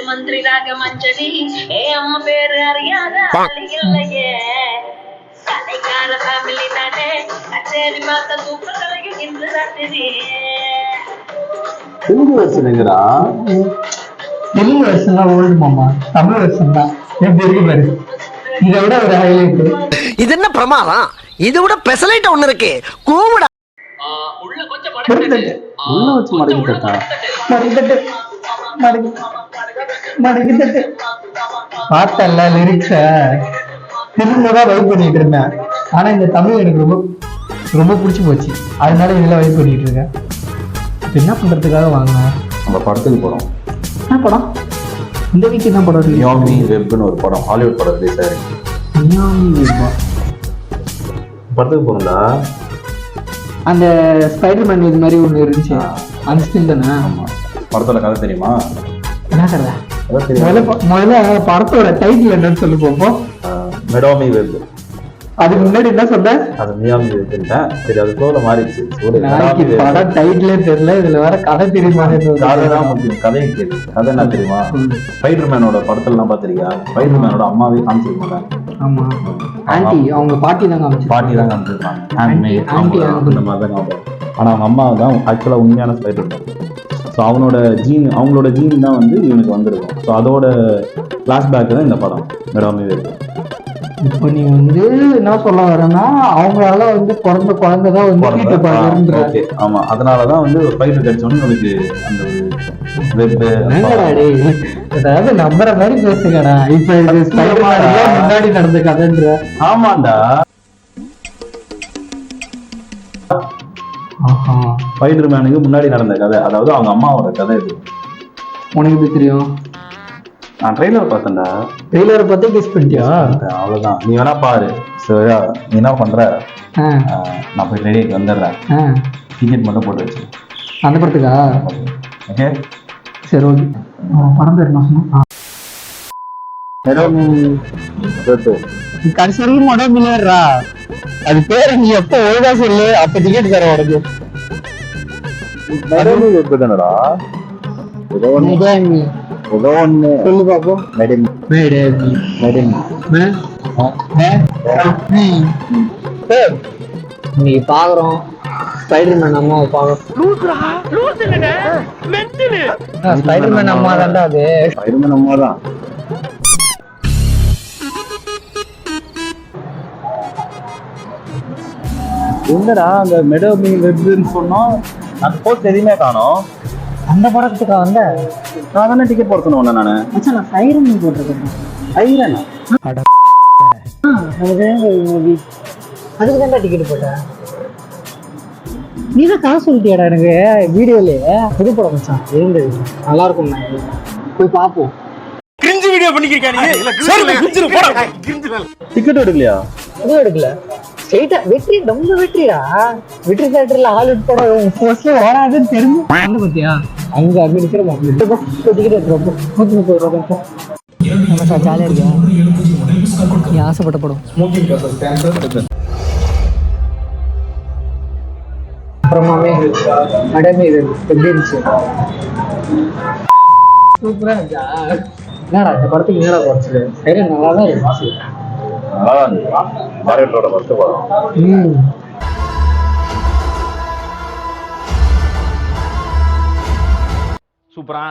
மந்திரி ராக மஞ்சரி ஏ அம்மா பேரு அறியாத இல்லையே கலைக்கார ஃபேமிலி தானே கச்சேரி பார்த்த சூப்பர் கலையும் இன்று ராத்திரி தெலுங்கு வெர்ஷனுங்கிறா. தெலுங்கு வெர்ஷன் தான் ஓல்டு மாமா, தமிழ் வெர்ஷன் தான் எப்படி இருக்கு பாரு. இதை விட ஒரு ஹைலைட். இது என்ன பிரமாதம், இதை விட பெசலைட் ஒண்ணு இருக்கு. கூவிடா உள்ள கொஞ்சம் உள்ள வச்சு மடக்கிட்டா பார்த்தல லிரிக்ஸ தெலுங்குதான் வைப் பண்ணிட்டு இருந்தேன். ஆனா இந்த தமிழ் எனக்கு ரொம்ப ரொம்ப பிடிச்சி போச்சு, அதனால இதுல வைப் பண்ணிட்டு இருக்கேன். என்ன பண்றதுக்காக வாங்கினேன். நம்ம படத்துக்கு போறோம். என்ன படம்? இந்த வீக் என்ன படம்? மியாமி வெப்னு ஒரு படம், ஹாலிவுட் படம் ரிலீஸ் ஆயிருக்கு. படத்துக்கு போறோம்டா. அந்த ஸ்பைடர்மேன் இது மாதிரி ஒன்று இருந்துச்சு, அந்த ஸ்டில் தானே? ஆமா. படத்தோட கதை தெரியுமா? என்ன கதை? முதல்ல படத்தோட டைட்டில் என்னன்னு சொல்லி போப்போம். மெடாமி வெப். அதுக்கு முன்னாடி என்ன சொன்ன? அது மியாமி வெப்ன்ட்டேன். சரி, அது ஃப்ளோல மாறிடுச்சு. படம் டைட்டிலே தெரியல, இதுல வேற கதை தெரியுமா? கதை தான் முக்கியம். கதையை கேளு. கதை என்ன தெரியுமா? ஸ்பைடர்மேனோட படத்தெல்லாம் பார்த்திருக்கியா? ஸ்பைடர்மேனோட அம்மாவே காமிச்சிருக்க மாட்டாங்க. ஆமா, ஆன்டி அவங்க பாட்டி தான் காமிச்சு. பாட்டி தான் காமிச்சிருப்பாங்க. ஆன்டி அந்த மாதிரி தான் காமிப்பாங்க. ஆனா அவங்க அம்மா தான் ஆக்சுவலா உண்மையான ஸ்பைடர்மேன். ஸோ அவங்களோட ஜீன் தான் வந்து இவனுக்கு வந்திருக்கும். ஸோ அதோட ஃபிளாஷ்பேக் தான் இந்த படம் மெடாமி வெப். இப்போ நீ வந்து என்ன சொல்ல வரேன்னா, அவங்களால வந்து குழந்தை தான் வந்து ஆமா, அதனாலதான் வந்து ஸ்பைடர் கடிச்சோன்னு உங்களுக்கு அந்த வெப். அதாவது நம்புற மாதிரி பேசுங்கடா. இப்ப இது முன்னாடி நடந்த கதைன்ற. ஆமாண்டா, ஸ்பைடர் மேனுக்கு முன்னாடி நடந்த கதை, அதாவது அவங்க அம்மாவோட கதை இது. உனக்கு எப்படி தெரியும்? நான் ட்ரெய்லர் பார்த்தேன்டா. ட்ரெய்லரை பார்த்து கெஸ் பண்ணிட்டியா? அவ்வளவுதான். நீ வேணா பாரு. சரியா? நீ என்ன பண்ற? நான் போய் ரெடி வந்துடுறேன். டிக்கெட் மட்டும் போட்டு வச்சு. அந்த படத்துக்கா? ஓகே, சரி, ஓகே. படம் பேர் என்ன சொன்னா? கடைசி வரைக்கும் மடம் மில்லியர்ரா. அது பேரை நீ எப்ப ஒழுங்கா சொல்லு, அப்ப டிக்கெட் தர உனக்கு. தானடா சொல்லு பாப்போம். நீ பாக்குறோம் ஸ்பைடர்மேன் அம்மாவை பாக்குறோம். ஸ்பைடர்மேன் அம்மா தான்டா அது. ஸ்பைடர்மேன் அம்மா தான். என்னடா அந்த மெடோமி வெப்னு சொன்னோம், அந்த போஸ்ட் எதுவுமே காணோம். அந்த படத்துக்கா வந்த? நான் தானே டிக்கெட் போட சொன்னேன் நானு. நான் சைரன் போட்டிருக்கேன். சைரனா? அதுக்கு தான் டிக்கெட் போட்டேன். நீ தான் காசு சொல்லிட்டியாடா எனக்கு வீடியோலயே. புது படம் மச்சான், இருந்தது நல்லா இருக்கும். போய் பார்ப்போம். கிரிஞ்சு வீடியோ பண்ணிக்கிறீங்க. டிக்கெட் எடுக்கலையா? அதுவும் எடுக்கல. ஸ்ட்ரெயிட்டா வெற்றி, ரொம்ப வெற்றிடா. வெற்றி தியேட்டர்ல ஹாலிவுட் படம் மோஸ்ட்லி ஓடாதுன்னு தெரிஞ்சு வந்து பார்த்தியா? அங்க நிற்கிறோம். டிக்கெட் எடுக்கிறப்போ 130 ரூபா. ஜாலியா இருக்கியா? நீ ஆசைப்பட்ட படம். அப்புறமாவே மேடம் இது எப்படி இருந்துச்சு? சூப்பரா இருந்துச்சா? என்னடா இந்த படத்துக்கு என்னடா குறைச்சது? சரி, நல்லா தான் இருந்துச்சு. சூப்பரா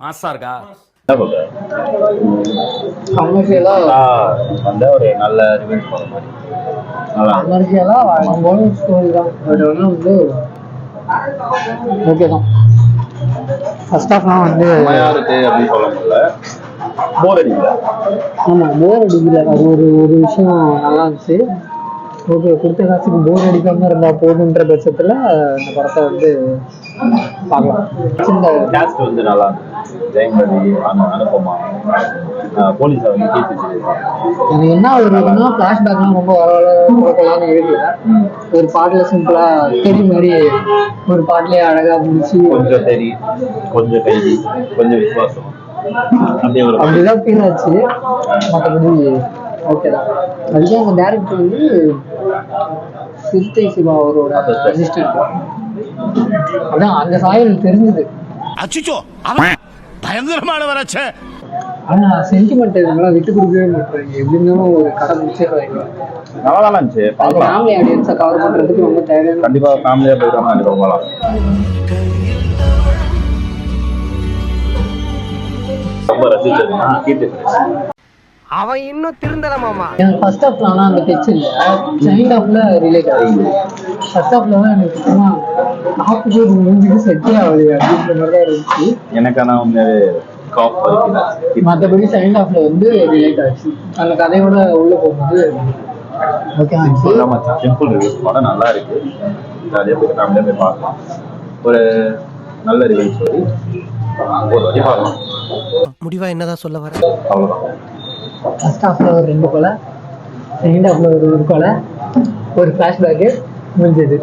மாசா இருக்கா? கமர்ஷியலா ஒரு நல்ல ரிவெஞ்ச் படம் மாதிரி. கமர்ஷியலா ஸ்டோரி தான். பட் வந்து ஓகே தான். ஃபர்ஸ்ட் ஆஃப்லாம் வந்து இருக்கு அப்படின்னு சொல்ல முடியல. போர் அடிக்கல. ஆமாம், போர் அடிக்கல. அது ஒரு விஷயம் நல்லா இருந்துச்சு. ஓகே, கொடுத்த காசுக்கு போர் அடிக்காம இருந்தா போதுன்ற பட்சத்துல இந்த படத்தை வந்து பார்க்கலாம். இந்த கேஸ்ட் வந்து நல்லா இருந்துச்சு. ஜெயமதி, அனுபமா, போலீஸ் அவங்க எனக்கு என்ன ஒரு ஃபிளாஷ்பேக்லாம் ரொம்ப வரலான்னு இருக்கு. ஒரு பாட்டுல சிம்பிளா தெரி மாதிரி ஒரு பாட்டுலயே அழகா முடிச்சு, கொஞ்சம் தெரி, கொஞ்சம் கைதி, கொஞ்சம் விசுவாசம், அப்படிதான் ஃபீல் ஆச்சு. மற்றபடி ஓகே தான். அதுதான் அந்த டேரக்டர் வந்து சிறுத்தை சிவா அவரோட அசிஸ்டன்ட். அதான் அந்த சாயல் தெரிஞ்சது. அச்சோ, பயங்கரமான வராச்சே. ஆனா சென்டிமெண்ட் இதெல்லாம் விட்டு கொடுக்கவே மாட்டாங்க. எப்படி இருந்தாலும் ஒரு கடை முடிச்சிடுறாங்க. நல்லா தான் இருந்துச்சு, பார்க்கலாம். ஃபேமிலி ஆடியன்ஸை கவர் பண்றதுக்கு ரொம்ப தேவையான. கண்டிப்பா ஃபேமிலியா போயிட்டு கண்டிப்பா போகலாம். ரொம்ப ரசிச்சதுன்னா கீர்த்தி சுரேஷ். அவன் இன்னும் திருந்தல மாமா. எனக்கு ஃபர்ஸ்ட் ஹாஃப்ல ஆனா அந்த டச் இல்லை, செகண்ட் ஹாஃப்ல ரிலேட் ஆகுது. ஃபர்ஸ்ட் ஹாஃப்ல தான் எனக்கு சும்மா நாற்பது மூஞ்சுக்கு செட்டே ஆகுது அப்படின்ற மாதிரி தான் இருந்துச்சு எனக்கு. ஆனா உண்மையாவே காஃப் வரைக்கும். மற்றபடி செகண்ட் ஹாஃப்ல வந்து ரிலேட் ஆச்சு. அந்த கதையோட உள்ள போகும்போது ஓகே ஆச்சு. சிம்பிள் ரிவ்யூஸ் படம் நல்லா இருக்கு. ஜாலியாக போய் ஃபேமிலியாக போய் பார்க்கலாம். ஒரு நல்ல ரிவ்யூ ஸ்டோரி, ஒரு வாட்டி பார்க்கலாம். முடிவா என்னதான் சொல்ல வர? அவ்வளோதான். ஃபர்ஸ்ட் ஹாஃப்ல ஒரு 2 கொலை, செகண்ட் ஹாஃப்ல ஒரு கொலை, ஒரு ஃப்ளாஷ்பேக்கு முடிஞ்சது.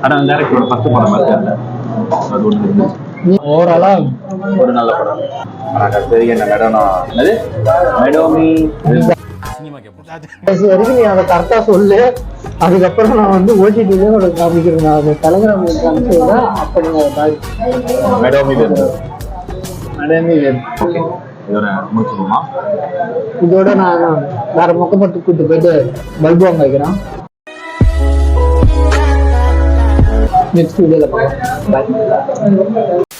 ஆனால் அந்த டேரக்டரோட ஃபர்ஸ்ட் படம் மாதிரி இல்லை, அது ஒன்று ஓவராலா ஒரு நல்ல படம். ஆனால் கடைசி என்ன மெடோனா என்னது மெடோமி கடைசி வரைக்கும் நீ அதை கரெக்டா சொல்லு. அதுக்கப்புறம் நான் வந்து ஓடிடிலே ஒரு காமிக்கிறேன். நான் அது டெலகிராம் காமிச்சதுதான் அப்படி மெடோமி நடமே. ஓகே, இதோட முடிச்சுக்கோமா? இதோட நான் வேற மொக்கப்பட்டு கூட்டு போயிட்டு பல்பு வாங்க வைக்கிறேன். நெக்ஸ்ட் வீடியோல பார்க்கலாம். பாய்.